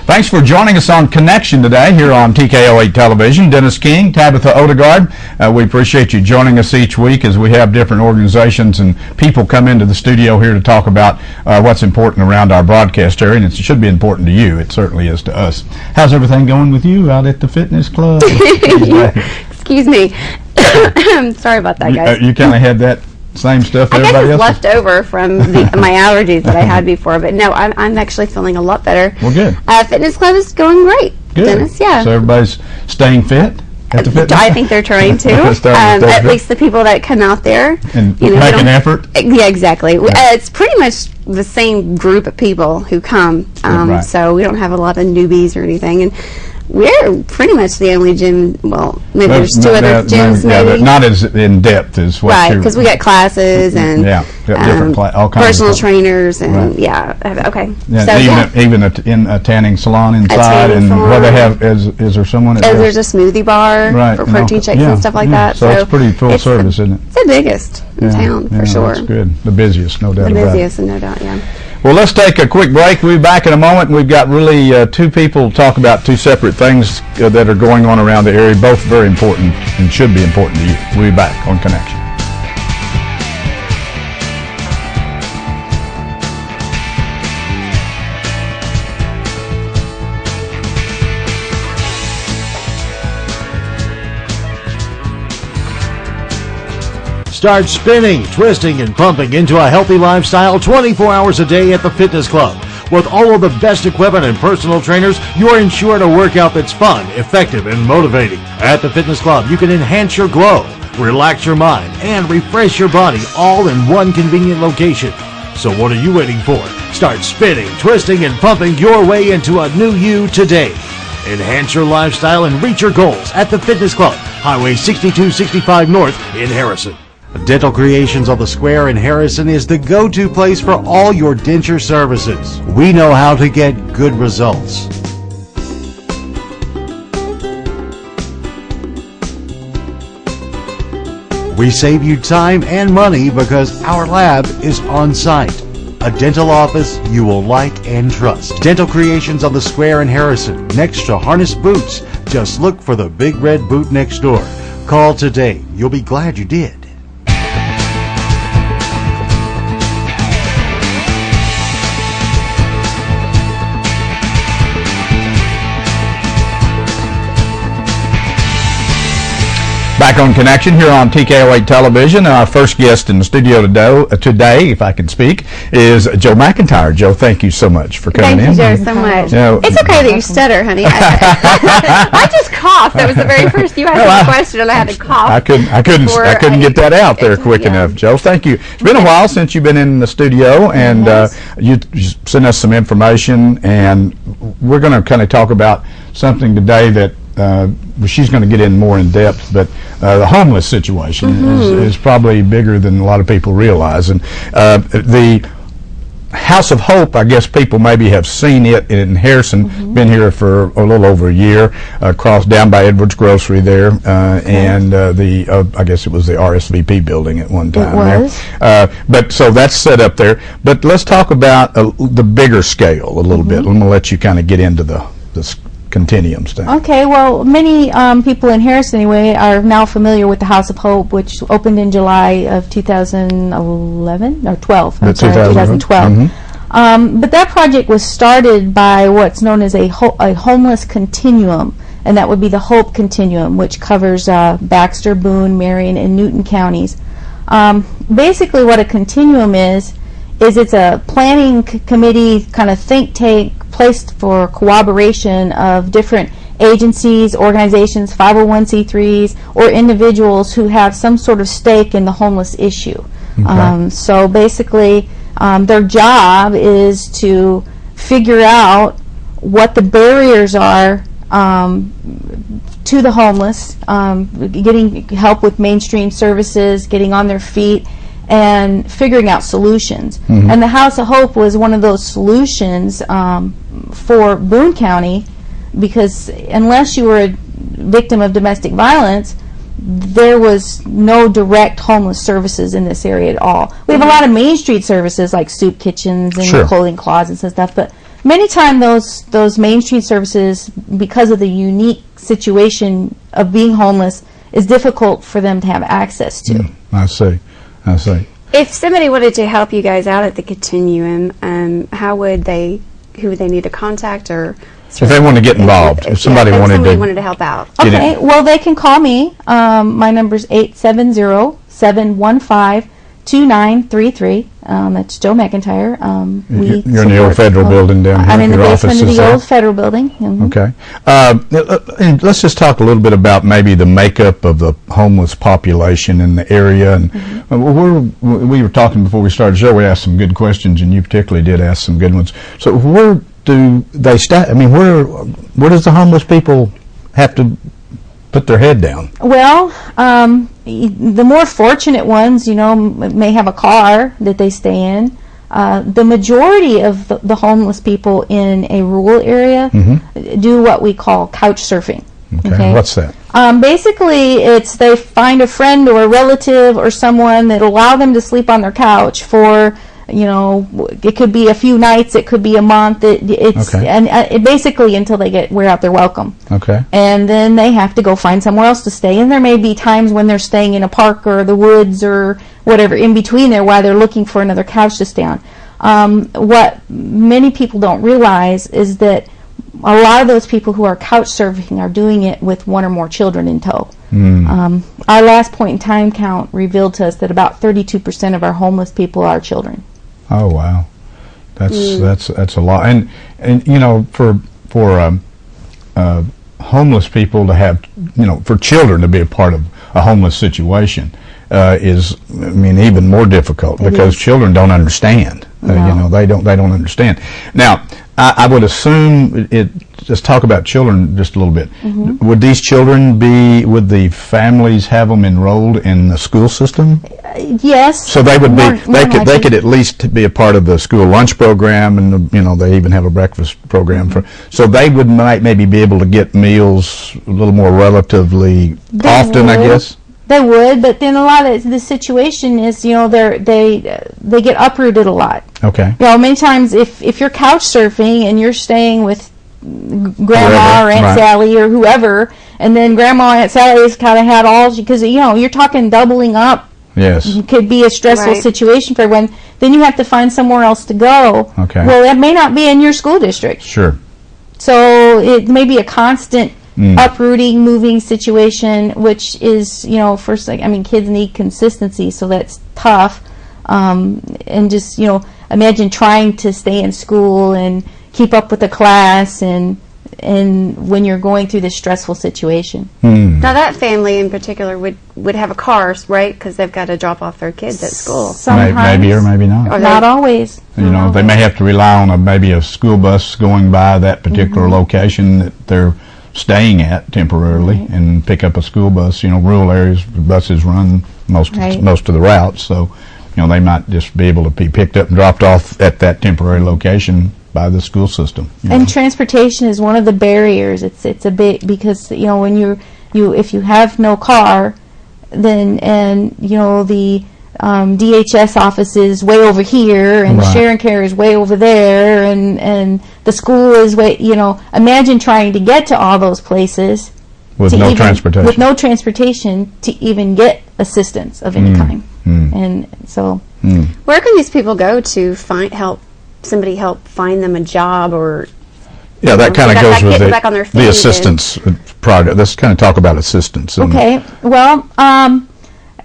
Thanks for joining us on Connection today here on TKO 8 Television. Dennis King, Tabitha Odegaard, we appreciate you joining us each week as we have different organizations and people come into the studio here to talk about what's important around our broadcast area, and it should be important to you. It certainly is to us. How's everything going with you out at the fitness club? Excuse me. Sorry about that, guys. You kind of had that same stuff I guess everybody it's else? left over from my allergies that I had before, but no, I'm actually feeling a lot better. Well, good. Fitness club is going great, Good. Dennis, yeah. So everybody's staying fit at the fitness? I think they're trying to. At least the people that come out there. And make an effort? Yeah, exactly. Yeah. It's pretty much the same group of people who come, Right. so we don't have a lot of newbies or anything. And we're pretty much the only gym, well, maybe there's two other gyms, maybe. Not as in depth as what right, because we got classes and different all kinds personal of trainers and right. Okay. Yeah, So, even in a tanning salon inside, tanning and salon. what they have is there someone at there's a smoothie bar right, for protein shakes and stuff like that. So it's pretty full service, isn't it? It's the biggest in town for sure. That's good. The busiest, no doubt about it. The busiest, no doubt, yeah. Well, let's take a quick break. We'll be back in a moment. We've got really two people to talk about two separate things that are going on around the area, both very important and should be important to you. We'll be back on Connection. Start spinning, twisting, and pumping into a healthy lifestyle 24 hours a day at the fitness club. With all of the best equipment and personal trainers, you're ensured a workout that's fun, effective, and motivating. At the fitness club, you can enhance your glow, relax your mind, and refresh your body all in one convenient location. So what are you waiting for? Start spinning, twisting, and pumping your way into a new you today. Enhance your lifestyle and reach your goals at the fitness club, Highway 6265 North in Harrison. Dental Creations on the Square in Harrison is the go-to place for all your denture services. We know how to get good results. We save you time and money because our lab is on site. A dental office you will like and trust. Dental Creations on the Square in Harrison, next to Harness Boots. Just look for the big red boot next door. Call today. You'll be glad you did. Back on Connection here on TKO 8 Television. Our first guest in the studio today, if I can speak, is Joe McIntyre. Joe, thank you so much for coming in. Thank you, Joe, so much. It's okay that you stutter, honey. I just coughed. That was the very first you asked me a question, and I had to cough. I couldn't get that out there quick enough, Joe. Thank you. It's been a while since you've been in the studio, and you sent us some information, and we're going to kind of talk about something today that she's going to get in more in depth, but the homeless situation is probably bigger than a lot of people realize. And the House of Hope, I guess people maybe have seen it in Harrison, been here for a little over a year, crossed down by Edwards Grocery there, and I guess it was the RSVP building at one time. It was. There. But so that's set up there. But let's talk about the bigger scale a little bit. I'm going to let you kind of get into the continuum stuff. Okay, well, many people in Harrison anyway are now familiar with the House of Hope, which opened in July of 2011 or 12. I'm sorry, 2012. But that project was started by what's known as a homeless continuum, and that would be the Hope Continuum, which covers Baxter, Boone, Marion, and Newton counties. Basically, what a continuum is it's a planning committee kind of think tank placed for cooperation of different agencies, organizations, 501c3s, or individuals who have some sort of stake in the homeless issue. Okay. So basically, their job is to figure out what the barriers are to the homeless, getting help with mainstream services, getting on their feet, and figuring out solutions. And the House of Hope was one of those solutions for Boone County, because unless you were a victim of domestic violence, there was no direct homeless services in this area at all. We have a lot of Main Street services like soup kitchens and clothing closets and stuff, but many times those mainstream services, because of the unique situation of being homeless, is difficult for them to have access to. I see. If somebody wanted to help you guys out at the Continuum, who would they need to contact, or if they want to get involved, if somebody wanted to help out? Okay, well, they can call me. My number's 870-715-2933. That's Joe McIntyre. You're in the old Federal Building down here. I'm in the basement of the there? old Federal Building. Okay. And let's just talk a little bit about maybe the makeup of the homeless population in the area. And we were talking before we started the show. We asked some good questions, and you particularly did ask some good ones. So where do they start? I mean, where does the homeless people have to put their head down? Well, the more fortunate ones, may have a car that they stay in. The majority of the homeless people in a rural area do what we call couch surfing. Okay. What's that? Basically, it's they find a friend or a relative or someone that will allow them to sleep on their couch for, it could be a few nights, it could be a month. And basically until they wear out their welcome. Okay. And then they have to go find somewhere else to stay. And there may be times when they're staying in a park or the woods or whatever in between there while they're looking for another couch to stay on. What many people don't realize is that a lot of those people who are couch surfing are doing it with one or more children in tow. Our last point in time count revealed to us that about 32% of our homeless people are children. Oh wow, that's a lot. And for homeless people to have, for children to be a part of a homeless situation is, even more difficult because children don't understand. They don't understand. Now, I would assume just talk about children just a little bit. Would these children would the families have them enrolled in the school system? Yes. So they would they could at least be a part of the school lunch program, and they even have a breakfast program so they would maybe be able to get meals a little more relatively often, I guess. They would, but then a lot of the situation is, they get uprooted a lot. Okay. Many times if you're couch surfing and you're staying with Grandma or Aunt Sally or whoever, and then Grandma and Aunt Sally's kind of had all, because you're talking doubling up. Yes. It could be a stressful situation for everyone. Then you have to find somewhere else to go. Okay. Well, that may not be in your school district. Sure. So it may be a constant uprooting, moving situation, which is, kids need consistency, so that's tough. And just, imagine trying to stay in school and keep up with the class and when you're going through this stressful situation. Now that family in particular would have a car, right? Because they've got to drop off their kids at school. Sometimes. Maybe or maybe not. Or not always. They may have to rely on maybe a school bus going by that particular location that they're staying at temporarily and pick up a school bus. Rural areas, buses run most of the routes, so they might just be able to be picked up and dropped off at that temporary location by the school system. And transportation is one of the barriers. It's a bit, because when if you have no car, then the DHS office is way over here, and the Sharon Care is way over there, and the school is way. Imagine trying to get to all those places with no transportation. With no transportation to even get assistance of any kind, and so. Where can these people go to help find them a job, or that kind of goes with back on their feet the assistance project. Let's kind of talk about assistance. Okay. Well,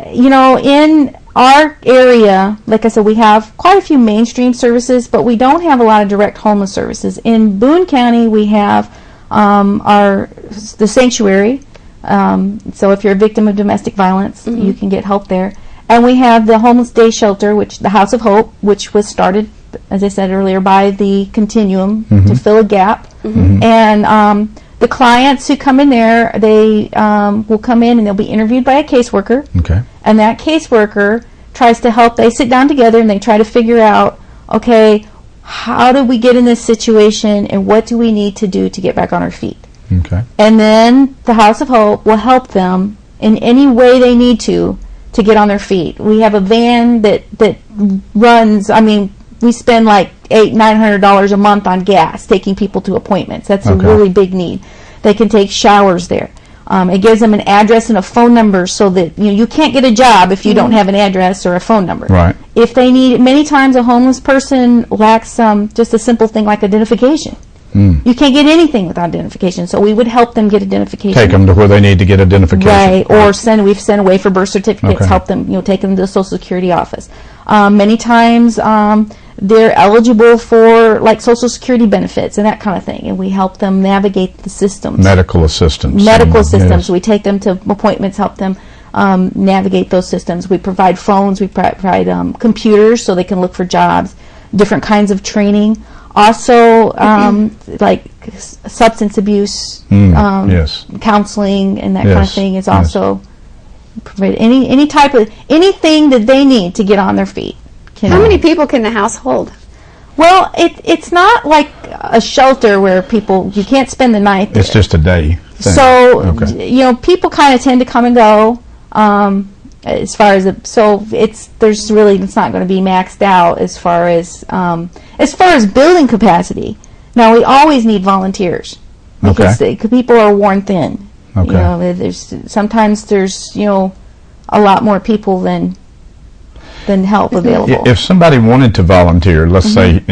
in our area, like I said, we have quite a few mainstream services, but we don't have a lot of direct homeless services. In Boone County, we have the sanctuary. So if you're a victim of domestic violence, you can get help there. And we have the homeless day shelter, the House of Hope, which was started, as I said earlier, by the Continuum to fill a gap. And the clients who come in there, they will come in and they'll be interviewed by a caseworker. Okay. And that caseworker tries to help. They sit down together and they try to figure out, okay, how did we get in this situation and what do we need to do to get back on our feet? Okay. And then the House of Hope will help them in any way they need to get on their feet. We have a van that runs, we spend like $800-900 a month on gas taking people to appointments. That's a really big need. They can take showers there. It gives them an address and a phone number, so that you can't get a job if you don't have an address or a phone number. Right. If they need, many times a homeless person lacks just a simple thing like identification. You can't get anything without identification, so we would help them get identification. Take them to where they need to get identification. Right, or we've sent away for birth certificates, help them, take them to the Social Security office. Many times they're eligible for like Social Security benefits and that kind of thing, and we help them navigate the systems. Medical assistance. Medical systems. Yes. We take them to appointments, help them navigate those systems. We provide phones, we provide computers so they can look for jobs, different kinds of training. Also, like substance abuse, yes, counseling, and that kind of thing is also provided. Anything that they need to get on their feet. How many people can the house hold? Well, it's not like a shelter where you can't spend the night there. It's just a day thing. So people kind of tend to come and go. As far as it's not going to be maxed out as far as building capacity. Now we always need volunteers because people are worn thin. Sometimes there's a lot more people than help available. If somebody wanted to volunteer, let's say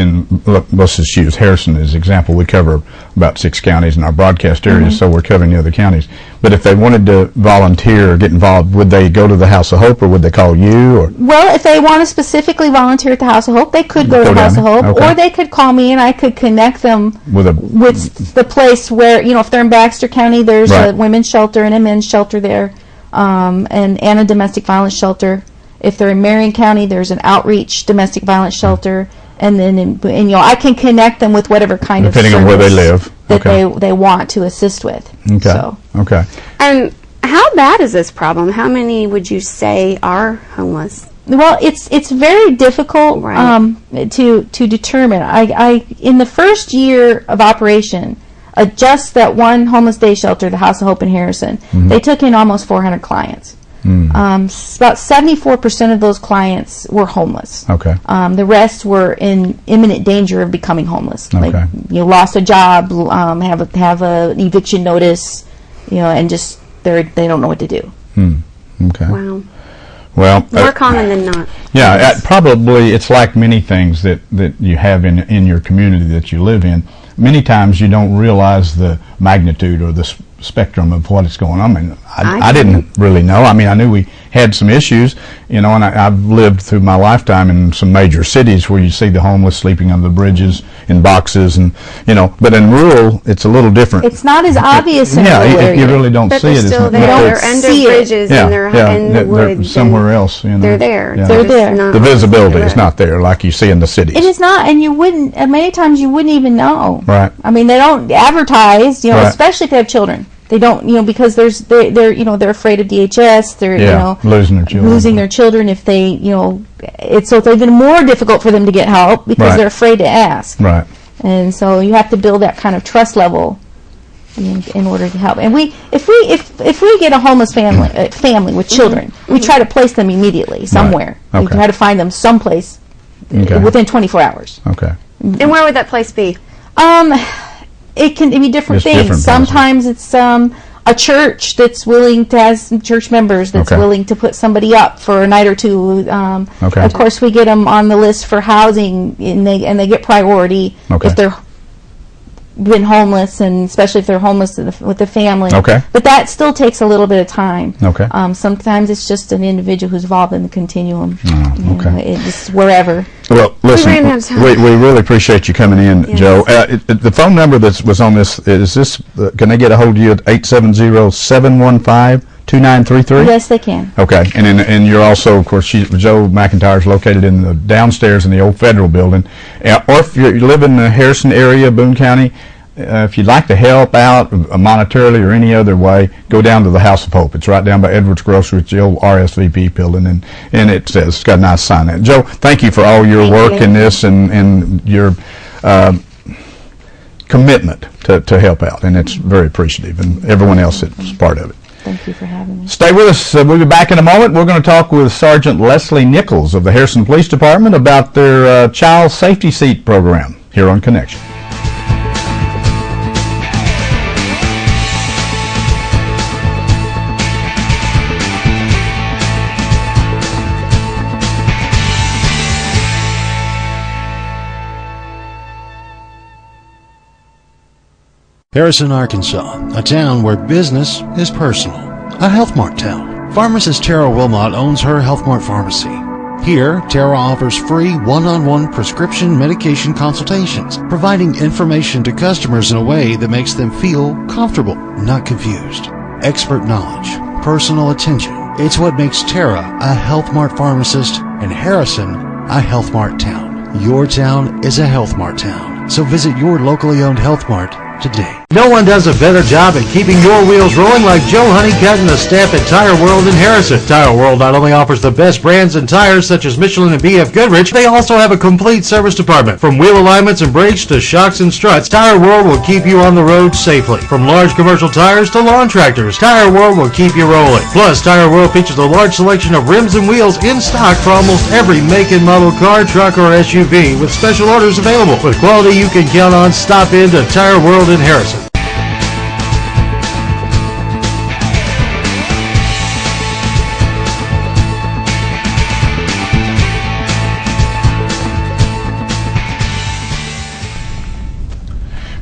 let's just use Harrison as an example. We cover about 6 counties in our broadcast area, so we're covering the other counties. But if they wanted to volunteer or get involved, would they go to the House of Hope, or would they call you? Or well, if they want to specifically volunteer at the House of Hope, they could go to the House of Hope, or they could call me and I could connect them with the place where, if they're in Baxter County, there's a women's shelter and a men's shelter there, and a domestic violence shelter. If they're in Marion County, there's an outreach domestic violence shelter, and then I can connect them with whatever kind of depending on where they live that they want to assist with. Okay. And how bad is this problem? How many would you say are homeless? Well, it's very difficult to determine. I in the first year of operation, just that one homeless day shelter, the House of Hope in Harrison, they took in almost 400 clients. About 74% of those clients were homeless. The rest were in imminent danger of becoming homeless. Like lost a job, have an eviction notice, and just they don't know what to do. Wow. Well, more common than not. Yeah, probably it's like many things that you have in your community that you live in. Many times you don't realize the magnitude or the spectrum of what is going on. I mean, I didn't really know. I mean, I knew we had some issues, and I've lived through my lifetime in some major cities where you see the homeless sleeping under the bridges in boxes, and but in rural, it's a little different. It's not as obvious in rural area. You really don't see it. Still they're under bridges and they're in the woods. They're somewhere else. They're there. Yeah. They're there. The visibility is not there like you see in the cities. It is not, and you wouldn't. And many times you wouldn't even know. Right. I mean, they don't advertise. Especially if they have children. They don't, because they're afraid of DHS. They're losing their children if they, it's even more difficult for them to get help because they're afraid to ask. Right. And so you have to build that kind of trust level in order to help. And if we get a homeless family with children, we try to place them immediately somewhere. We try to find them someplace within 24 hours. Okay. And where would that place be? It can be different things. Sometimes it's a church that's willing to have some church members that's willing to put somebody up for a night or two. Of course, we get them on the list for housing, and they get priority if they're been homeless, and especially if they're homeless with the family. But that still takes a little bit of time. Sometimes it's just an individual who's involved in the continuum. It's wherever. Well, listen, we really appreciate you coming in, Joe. The phone number that was on this, can they get a hold of you at 870-715-2933? Yes, they can. Okay, and you're also, of course, Joe McIntyre is located in the downstairs in the old Federal Building. Or if you live in the Harrison area, Boone County, if you'd like to help out monetarily or any other way, go down to the House of Hope. It's right down by Edwards Grocery. It's the old RSVP building, and it says, it's got a nice sign in it. Joe, thank you for all your work in this and your commitment to help out, and it's very appreciative, and everyone else that's part of it. Thank you for having me. Stay with us. We'll be back in a moment. We're going to talk with Sergeant Leslie Nichols of the Harrison Police Department about their child safety seat program here on Connection. Harrison, Arkansas, a town where business is personal. A Health Mart town. Pharmacist Tara Wilmot owns her Health Mart pharmacy. Here, Tara offers free one-on-one prescription medication consultations, providing information to customers in a way that makes them feel comfortable, not confused. Expert knowledge, personal attention. It's what makes Tara a Health Mart pharmacist and Harrison a Health Mart town. Your town is a Health Mart town. So visit your locally owned Health Mart today. No one does a better job at keeping your wheels rolling like Joe Honeycutt and the staff at Tire World in Harrison. Tire World not only offers the best brands and tires such as Michelin and BF Goodrich, they also have a complete service department. From wheel alignments and brakes to shocks and struts, Tire World will keep you on the road safely. From large commercial tires to lawn tractors, Tire World will keep you rolling. Plus, Tire World features a large selection of rims and wheels in stock for almost every make and model car, truck, or SUV, with special orders available. With quality you can count on, stop in to Tire World in Harrison.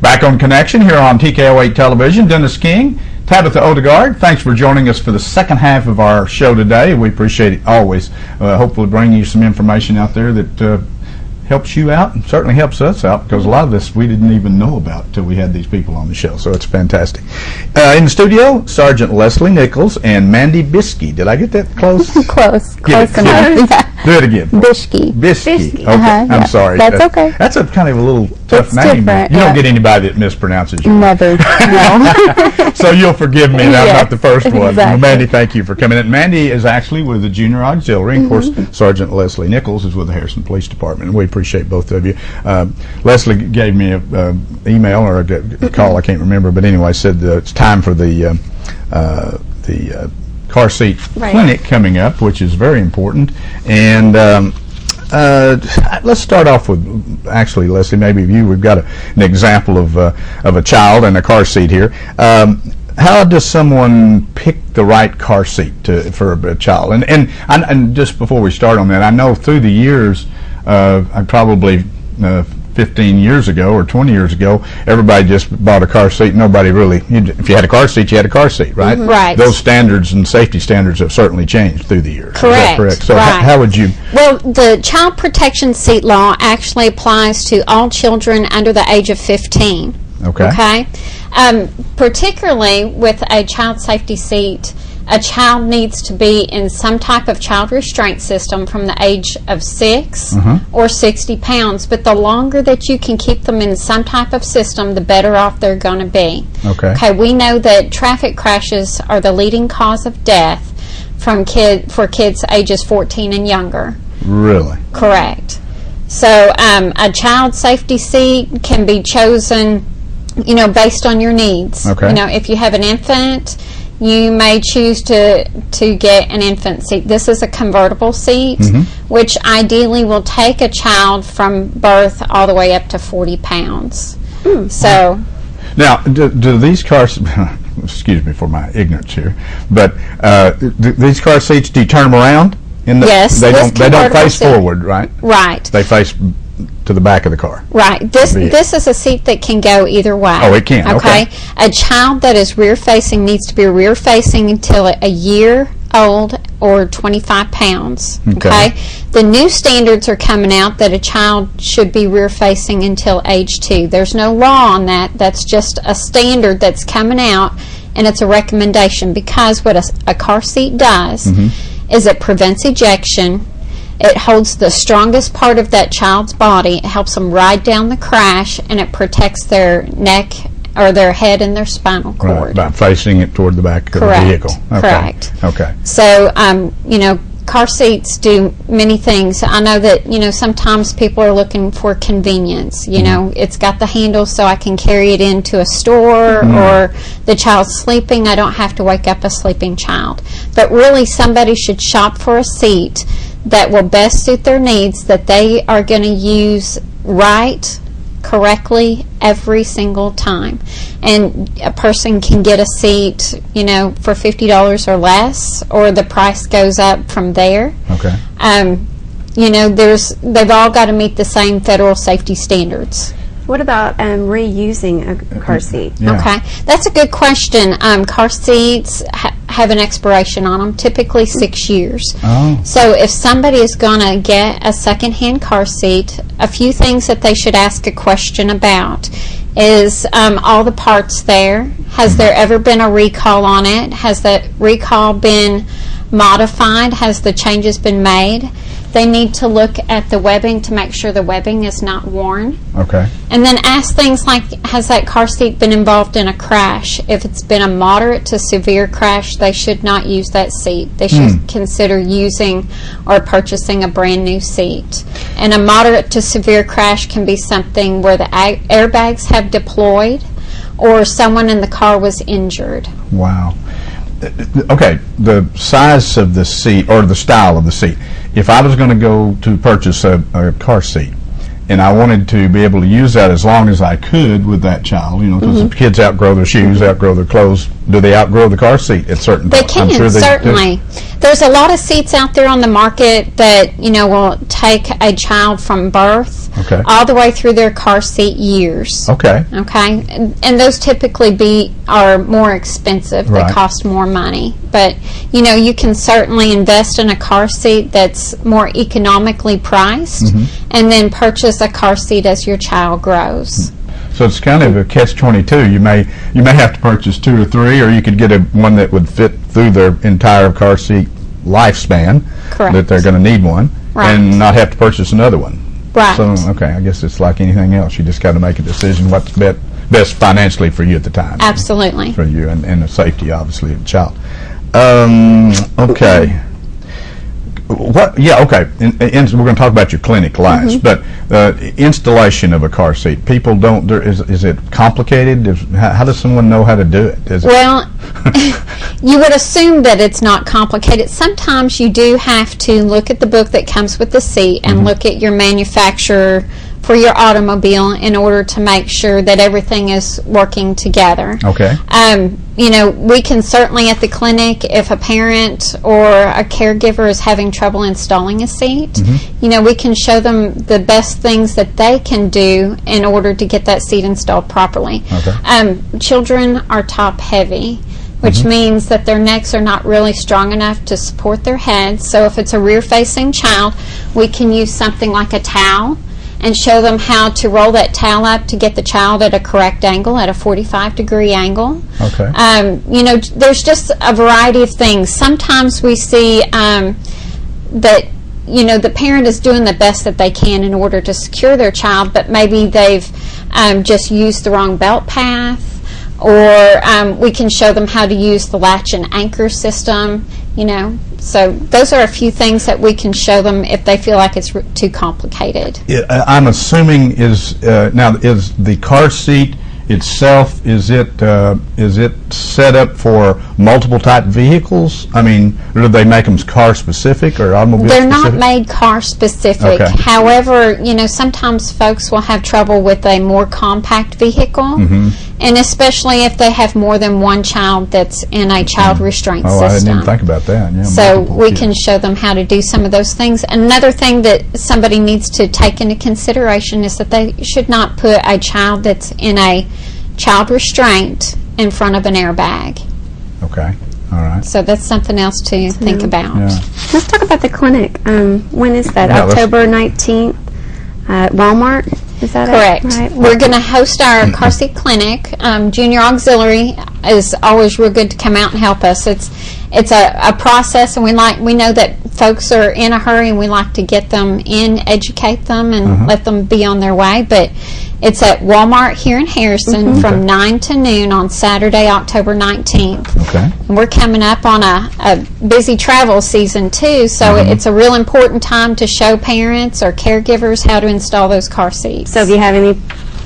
Back on Connection here on TKO 8 Television. Dennis King, Tabitha Odegaard, thanks for joining us for the second half of our show today. We appreciate it always. Hopefully bringing you some information out there that helps you out and certainly helps us out, because a lot of this we didn't even know about until we had these people on the show, so it's fantastic. In the studio, Sergeant Leslie Nichols and Mandy Biskey. Did I get that close? Close enough. Yeah. Do it again. Bishki. Biskey. Okay, yeah. I'm sorry. That's okay. That's a kind of a little tough It's name. different, You don't yeah. get anybody that mispronounces you. Never. No. So you'll forgive me that I'm not the first one. Exactly. Well, Mandy, thank you for coming in. Mandy is actually with the Junior Auxiliary. And of course, Sergeant Leslie Nichols is with the Harrison Police Department, and we appreciate both of you. Leslie gave me an email or a call, I can't remember, but anyway, said it's time for the car seat clinic coming up, which is very important. And let's start off with, actually, Leslie, maybe you. We've got an example of a child in a car seat here. How does someone pick the right car seat for a child? And just before we start on that, I know through the years, I probably 15 years ago or 20 years ago, everybody just bought a car seat. Nobody really, if you had a car seat, you had a car seat, right? Right. Those standards and safety standards have certainly changed through the years. Correct. Is that correct? So right. How would you? Well, the child protection seat law actually applies to all children under the age of 15. Okay. Okay. Particularly with a child safety seat, a child needs to be in some type of child restraint system from the age of 6 or 60 pounds. But the longer that you can keep them in some type of system, the better off they're going to be. Okay. Okay. We know that traffic crashes are the leading cause of death for kids ages 14 and younger. Really? Correct. So a child safety seat can be chosen, based on your needs. Okay. If you have an infant, you may choose to get an infant seat. This is a convertible seat, which ideally will take a child from birth all the way up to 40 pounds. So, now, do these cars? Excuse me for my ignorance here, but these car seats, do you turn them around? Yes. They don't face seat. forward, right? Right. They face to the back of the car. Right. This is a seat that can go either way. Oh, it can. Okay. A child that is rear facing needs to be rear facing until a year old or 25 pounds. Okay. The new standards are coming out that a child should be rear facing until age 2. There's no law on that. That's just a standard that's coming out, and it's a recommendation, because what a car seat does is it prevents ejection. It holds the strongest part of that child's body. It helps them ride down the crash, and it protects their neck or their head and their spinal cord. Right, by facing it toward the back of the vehicle. Okay. Correct. Okay. So, car seats do many things. I know that, sometimes people are looking for convenience. It's got the handle so I can carry it into a store, or the child's sleeping, I don't have to wake up a sleeping child. But really, somebody should shop for a seat that will best suit their needs, that they are going to use correctly every single time. And a person can get a seat, for $50 or less, or the price goes up from there. Okay. They've all got to meet the same federal safety standards. What about reusing a car seat? Yeah. Okay, that's a good question. Car seats have an expiration on them, typically 6 years. Oh. So if somebody is going to get a secondhand car seat, a few things that they should ask a question about is all the parts there. Has there ever been a recall on it? Has that recall been modified? Has the changes been made? They need to look at the webbing to make sure the webbing is not worn. Okay. And then ask things like, has that car seat been involved in a crash? If it's been a moderate to severe crash, they should not use that seat. They should consider using or purchasing a brand new seat. And a moderate to severe crash can be something where the airbags have deployed or someone in the car was injured. Wow. Okay, the size of the seat or the style of the seat. If I was going to go to purchase a car seat and I wanted to be able to use that as long as I could with that child, because the kids outgrow their shoes, outgrow their clothes, do they outgrow the car seat at certain They points? can, I'm sure certainly. There's a lot of seats out there on the market that, will take a child from birth all the way through their car seat years. Okay. Okay, and those typically are more expensive. They cost more money. But, you can certainly invest in a car seat that's more economically priced and then purchase a car seat as your child grows. So it's kind of a catch-22. You may have to purchase 2 or 3, or you could get one that would fit through their entire car seat lifespan. Correct. That they're going to need one, and not have to purchase another one. Right. So I guess it's like anything else. You just got to make a decision what's best financially for you at the time. Absolutely. For you and the safety, obviously, of the child. Okay. Okay. And we're going to talk about your clinic last, but installation of a car seat. People don't. Is it complicated? How does someone know how to do it? You would assume that it's not complicated. Sometimes you do have to look at the book that comes with the seat and look at your manufacturer for your automobile in order to make sure that everything is working together. Okay. We can certainly at the clinic, if a parent or a caregiver is having trouble installing a seat, we can show them the best things that they can do in order to get that seat installed properly. Okay. Children are top heavy, which means that their necks are not really strong enough to support their heads. So if it's a rear-facing child, we can use something like a towel and show them how to roll that towel up to get the child at a correct angle, at a 45-degree angle. Okay. There's just a variety of things. Sometimes we see that, the parent is doing the best that they can in order to secure their child, but maybe they've just used the wrong belt path, or we can show them how to use the latch and anchor system, So those are a few things that we can show them if they feel like it's too complicated. I'm assuming is the car seat itself, is it set up for multiple type vehicles? I mean, do they make them car specific or automobile specific? They're not made car specific. Okay. However, sometimes folks will have trouble with a more compact vehicle, and especially if they have more than one child that's in a child restraint system. I didn't even think about that. Yeah, so we can show them how to do some of those things. Another thing that somebody needs to take into consideration is that they should not put a child that's in a child restraint in front of an airbag. Okay. All right. So that's something else to think about. Yeah. Let's talk about the clinic. When is that? October 19th at Walmart? Is that correct? Right. We're going to host our car seat clinic. Junior Auxiliary is always real good to come out and help us. It's a process, and we know that folks are in a hurry, and we like to get them in, educate them, and let them be on their way. But it's at Walmart here in Harrison from 9 to noon on Saturday, October 19th. Okay. And we're coming up on a busy travel season too, so it's a real important time to show parents or caregivers how to install those car seats. So if you have any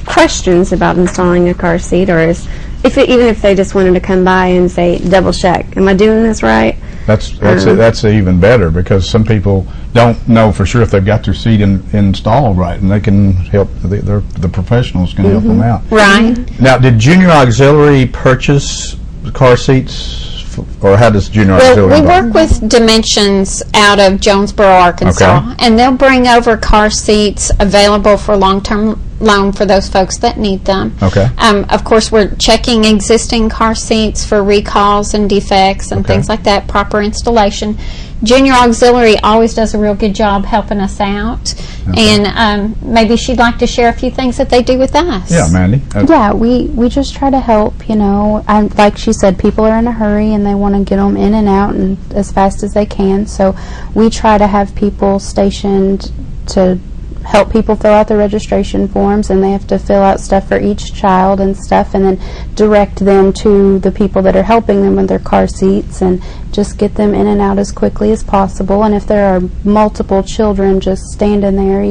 questions about installing a car seat, or even if they just wanted to come by and say, double check, am I doing this right? That's even better, because some people don't know for sure if they've got their seat installed right, and they can help. The professionals can help them out. Right. Now, did Junior Auxiliary purchase car seats, or how does Junior Auxiliary? We work with Dimensions out of Jonesboro, Arkansas, and they'll bring over car seats available for long-term loan for those folks that need them. Okay. Of course, we're checking existing car seats for recalls and defects and things like that, proper installation. Junior Auxiliary always does a real good job helping us out, and maybe she'd like to share a few things that they do with us. Yeah, Mandy. Yeah, we just try to help, and like she said, people are in a hurry and they want to get them in and out and as fast as they can, so we try to have people stationed to help people fill out the registration forms, and they have to fill out stuff for each child and stuff, and then direct them to the people that are helping them with their car seats, and just get them in and out as quickly as possible. And if there are multiple children just standing there,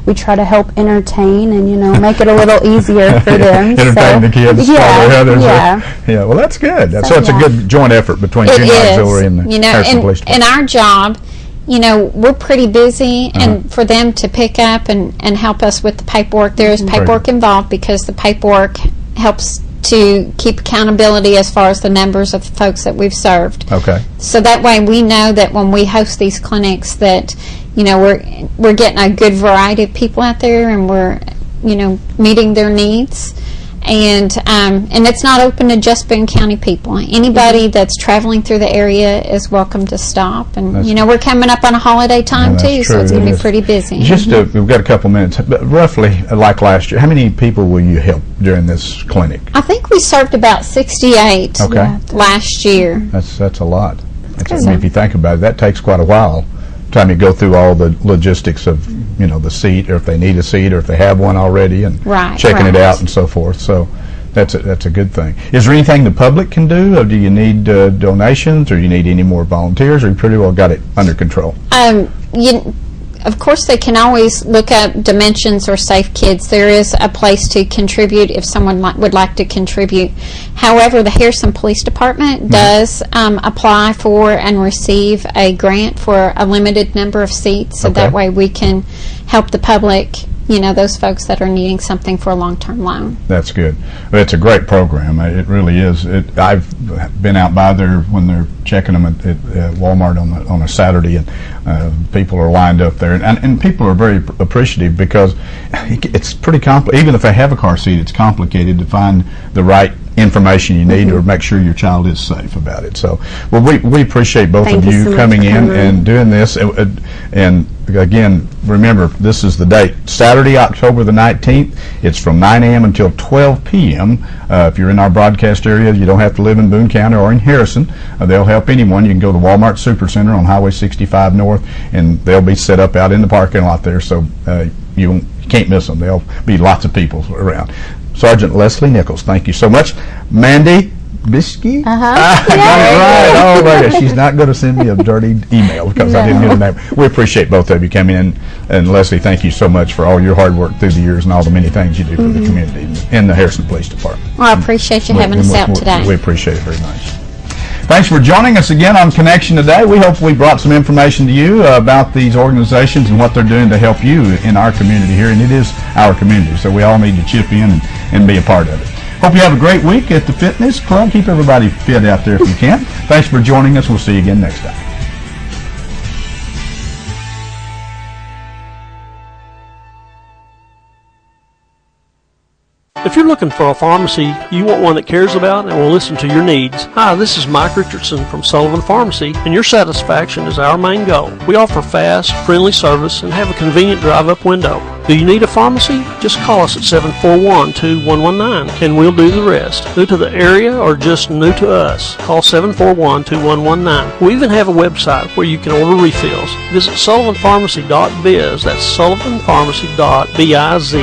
we try to help entertain and make it a little easier for them. Entertain the kids. Yeah. Well, that's good. So it's a good joint effort between Junior Auxiliary and the Harrison Police Department. And our job, we're pretty busy, and for them to pick up and help us with the paperwork, there is paperwork involved, because the paperwork helps to keep accountability as far as the numbers of the folks that we've served. Okay. So that way we know that when we host these clinics that, we're getting a good variety of people out there, and we're, meeting their needs. And it's not open to just Boone County people. Anybody that's traveling through the area is welcome to stop. And we're coming up on a holiday time too, so it's going to be pretty busy. We've got a couple minutes, but roughly, like last year, how many people will you help during this clinic? I think we served about 68 last year. That's a lot. If you think about it, that takes quite a while. Time you go through all the logistics of the seat, or if they need a seat, or if they have one already, and checking it out and so forth. So that's a good thing. Is there anything the public can do, or do you need donations, or you need any more volunteers, or you pretty well got it under control? Of course, they can always look up Dimensions or Safe Kids. There is a place to contribute if someone would like to contribute. However, the Harrison Police Department does apply for and receive a grant for a limited number of seats, so that way we can help the public, those folks that are needing something for a long-term loan. That's good. It's a great program. It really is. I've been out by there when they're checking them at Walmart on a Saturday, and people are lined up there, and people are very appreciative, because it's pretty complicated. Even if they have a car seat, it's complicated to find the right information you need, or make sure your child is safe about it. So, well, we appreciate both of you coming in and doing this. And again, remember, this is the date, Saturday, October the 19th. It's from 9 a.m. until 12 p.m. If you're in our broadcast area, you don't have to live in Boone County or in Harrison. They'll help anyone. You can go to Walmart Supercenter on Highway 65 North, and they'll be set up out in the parking lot there, so you can't miss them. There'll be lots of people around. Sergeant Leslie Nichols, thank you so much. Mandy Biskey? I got it right. Oh, my gosh. She's not going to send me a dirty email because I didn't get the name. We appreciate both of you coming in. And Leslie, thank you so much for all your hard work through the years and all the many things you do for the community and the Harrison Police Department. Well, I appreciate you having us out today. We appreciate it very much. Thanks for joining us again on Connection today. We hope we brought some information to you about these organizations and what they're doing to help you in our community here. And it is our community, so we all need to chip in and be a part of it. Hope you have a great week at the fitness club. Keep everybody fit out there if you can. Thanks for joining us. We'll see you again next time. If you're looking for a pharmacy, you want one that cares about and will listen to your needs. Hi, this is Mike Richardson from Sullivan Pharmacy, and your satisfaction is our main goal. We offer fast, friendly service and have a convenient drive-up window. Do you need a pharmacy? Just call us at 741-2119 and we'll do the rest. New to the area or just new to us? Call 741-2119. We even have a website where you can order refills. Visit sullivanpharmacy.biz. That's sullivanpharmacy.biz.